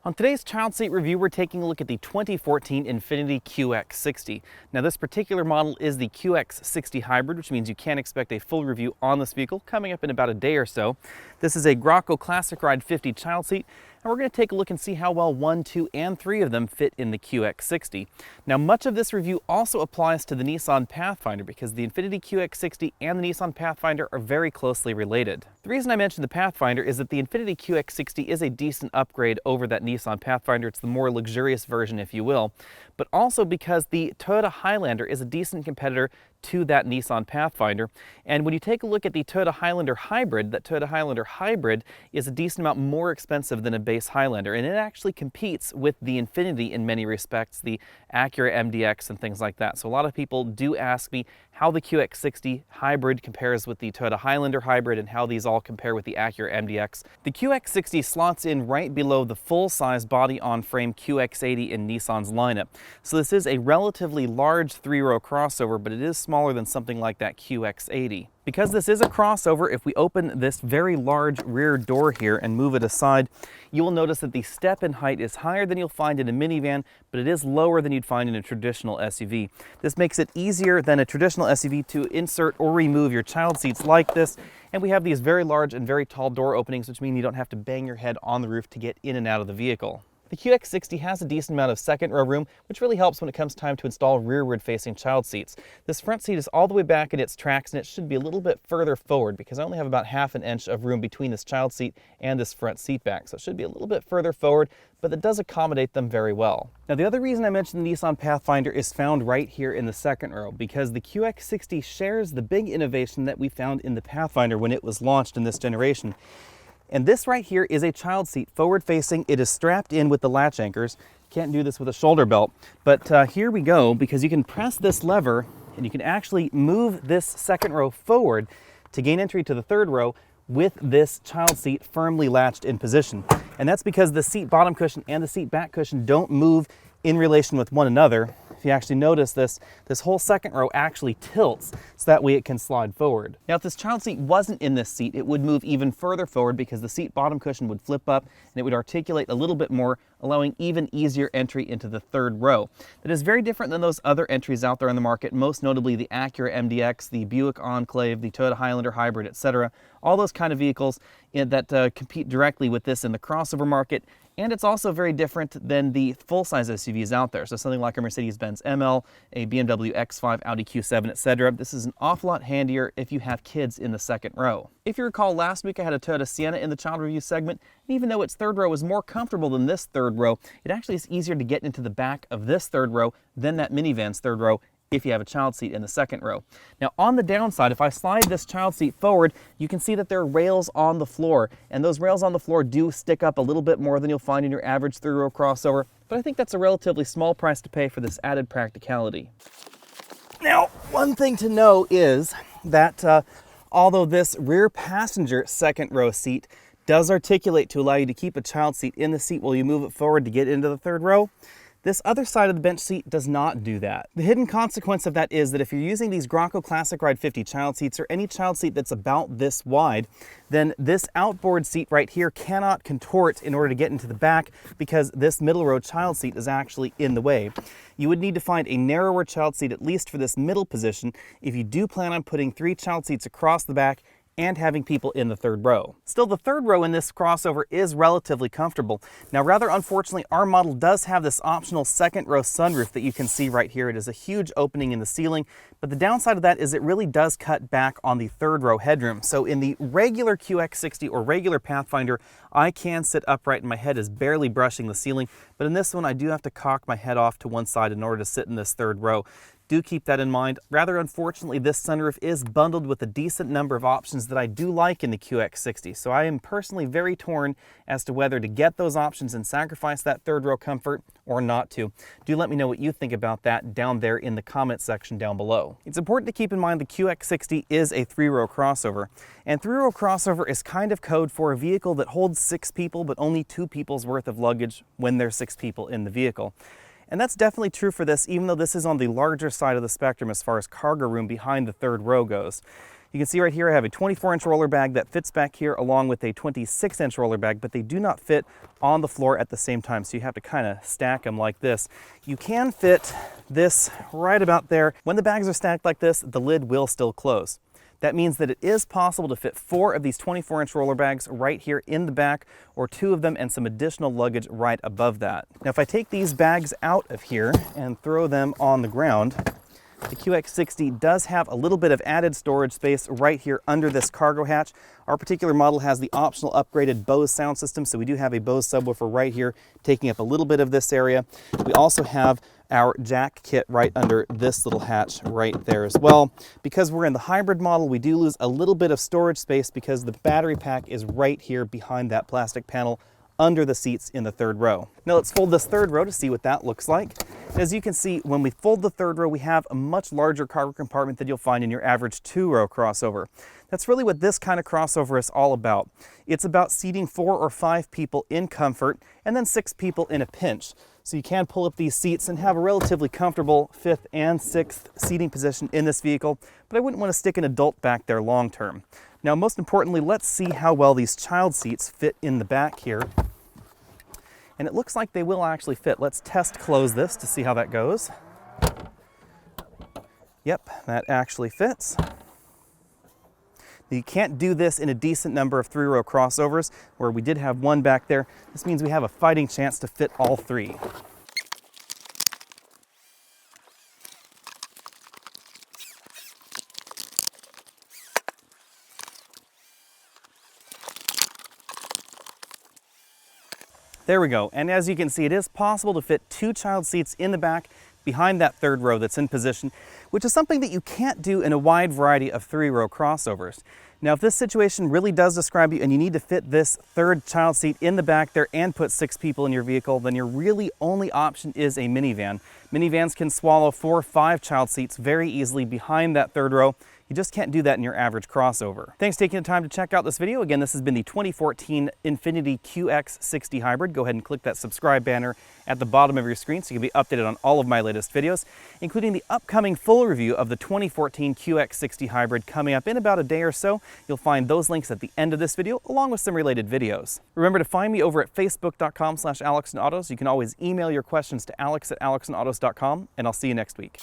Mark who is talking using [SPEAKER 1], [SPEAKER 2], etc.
[SPEAKER 1] On today's child seat review, we're taking a look at the 2014 Infiniti QX60. Now this particular model is the QX60 hybrid, which means you can expect a full review on this vehicle coming up in about a day or so. This is a Graco Classic Ride 50 child seat, and we're going to take a look and see how well 1, 2, and 3 of them fit in the QX60. Now much of this review also applies to the Nissan Pathfinder because the Infiniti QX60 and the Nissan Pathfinder are very closely related. The reason I mentioned the Pathfinder is that the Infiniti QX60 is a decent upgrade over that Nissan Pathfinder. It's the more luxurious version, if you will, but also because the Toyota Highlander is a decent competitor to that Nissan Pathfinder. And when you take a look at the Toyota Highlander Hybrid, that Toyota Highlander Hybrid is a decent amount more expensive than a base Highlander, and it actually competes with the Infiniti in many respects, the Acura MDX and things like that. So a lot of people do ask me how the QX60 Hybrid compares with the Toyota Highlander Hybrid and how these all compare with the Acura MDX. The QX60 slots in right below the full-size body-on-frame QX80 in Nissan's lineup. So this is a relatively large 3-row crossover, but it is smaller than something like that QX80. Because this is a crossover, if we open this very large rear door here and move it aside, you will notice that the step-in height is higher than you'll find in a minivan, but it is lower than you'd find in a traditional SUV. This makes it easier than a traditional SUV to insert or remove your child seats like this, and we have these very large and very tall door openings, which mean you don't have to bang your head on the roof to get in and out of the vehicle. The QX60 has a decent amount of second row room, which really helps when it comes time to install rearward facing child seats. This front seat is all the way back in its tracks, and it should be a little bit further forward because I only have about ½ an inch of room between this child seat and this front seat back. So it should be a little bit further forward, but that does accommodate them very well. Now the other reason I mentioned the Nissan Pathfinder is found right here in the second row, because the QX60 shares the big innovation that we found in the Pathfinder when it was launched in this generation. And this right here is a child seat, forward facing. It is strapped in with the latch anchors. Can't do this with a shoulder belt, but here we go, because you can press this lever and you can actually move this second row forward to gain entry to the third row with this child seat firmly latched in position. And that's because the seat bottom cushion and the seat back cushion don't move in relation with one another. If you actually notice this whole second row actually tilts, so that way it can slide forward. Now if this child seat wasn't in this seat, it would move even further forward because the seat bottom cushion would flip up and it would articulate a little bit more, allowing even easier entry into the third row. That is very different than those other entries out there on the market, most notably the Acura MDX, the Buick Enclave, the Toyota Highlander Hybrid, etc. All those kind of vehicles that compete directly with this in the crossover market. And it's also very different than the full-size SUVs out there. So something like a Mercedes-Benz ML, a BMW X5, Audi Q7, etc. This is an awful lot handier if you have kids in the second row. If you recall, last week I had a Toyota Sienna in the child review segment, and even though its third row is more comfortable than this third row, it actually is easier to get into the back of this third row than that minivan's third row if you have a child seat in the second row. Now on the downside, if I slide this child seat forward, you can see that there are rails on the floor, and those rails on the floor do stick up a little bit more than you'll find in your average 3-row crossover, but I think that's a relatively small price to pay for this added practicality. Now, one thing to know is that although this rear passenger second row seat does articulate to allow you to keep a child seat in the seat while you move it forward to get into the third row, this other side of the bench seat does not do that. The hidden consequence of that is that if you're using these Graco Classic Ride 50 child seats, or any child seat that's about this wide, then this outboard seat right here cannot contort in order to get into the back because this middle row child seat is actually in the way. You would need to find a narrower child seat, at least for this middle position, if you do plan on putting 3 child seats across the back and having people in the third row. Still, the third row in this crossover is relatively comfortable. Now, rather unfortunately, our model does have this optional second row sunroof that you can see right here. It is a huge opening in the ceiling, but the downside of that is it really does cut back on the third row headroom. So in the regular QX60 or regular Pathfinder, I can sit upright and my head is barely brushing the ceiling, but in this one I do have to cock my head off to one side in order to sit in this third row. Do keep that in mind. Rather unfortunately, this sunroof is bundled with a decent number of options that I do like in the QX60, so I am personally very torn as to whether to get those options and sacrifice that third row comfort or not to. Do let me know what you think about that down there in the comment section down below. It's important to keep in mind the QX60 is a 3-row crossover, and 3-row crossover is kind of code for a vehicle that holds 6 people but only 2 people's worth of luggage when there's 6 people in the vehicle. And that's definitely true for this, even though this is on the larger side of the spectrum as far as cargo room behind the third row goes. You can see right here I have a 24-inch roller bag that fits back here along with a 26-inch roller bag, but they do not fit on the floor at the same time, so you have to kind of stack them like this. You can fit this right about there. When the bags are stacked like this, the lid will still close. That means that it is possible to fit 4 of these 24-inch roller bags right here in the back, or 2 of them and some additional luggage right above that. Now, if I take these bags out of here and throw them on the ground, the QX60 does have a little bit of added storage space right here under this cargo hatch. Our particular model has the optional upgraded Bose sound system, so we do have a Bose subwoofer right here taking up a little bit of this area. We also have our jack kit right under this little hatch right there as well. Because we're in the hybrid model, we do lose a little bit of storage space because the battery pack is right here behind that plastic panel under the seats in the 3rd row. Now let's fold this 3rd row to see what that looks like. As you can see, when we fold the 3rd row, we have a much larger cargo compartment than you'll find in your average 2-row crossover. That's really what this kind of crossover is all about. It's about seating 4 or 5 people in comfort and then 6 people in a pinch. So you can pull up these seats and have a relatively comfortable 5th and 6th seating position in this vehicle, but I wouldn't want to stick an adult back there long term. Now, most importantly, let's see how well these child seats fit in the back here. And it looks like they will actually fit. Let's test close this to see how that goes. Yep, that actually fits. You can't do this in a decent number of 3-row crossovers, where we did have 1 back there. This means we have a fighting chance to fit all 3. There we go. And as you can see, it is possible to fit 2 child seats in the back behind that 3rd row that's in position, which is something that you can't do in a wide variety of 3-row crossovers. Now, if this situation really does describe you and you need to fit this 3rd child seat in the back there and put 6 people in your vehicle, then your really only option is a minivan. Minivans can swallow 4 or 5 child seats very easily behind that 3rd row. You just can't do that in your average crossover. Thanks for taking the time to check out this video. Again, this has been the 2014 Infiniti QX60 Hybrid. Go ahead and click that subscribe banner at the bottom of your screen so you can be updated on all of my latest videos, including the upcoming full review of the 2014 QX60 Hybrid coming up in about a day or so. You'll find those links at the end of this video, along with some related videos. Remember to find me over at facebook.com/AlexandAutos. You can always email your questions to alex@alexandautos.com, and I'll see you next week.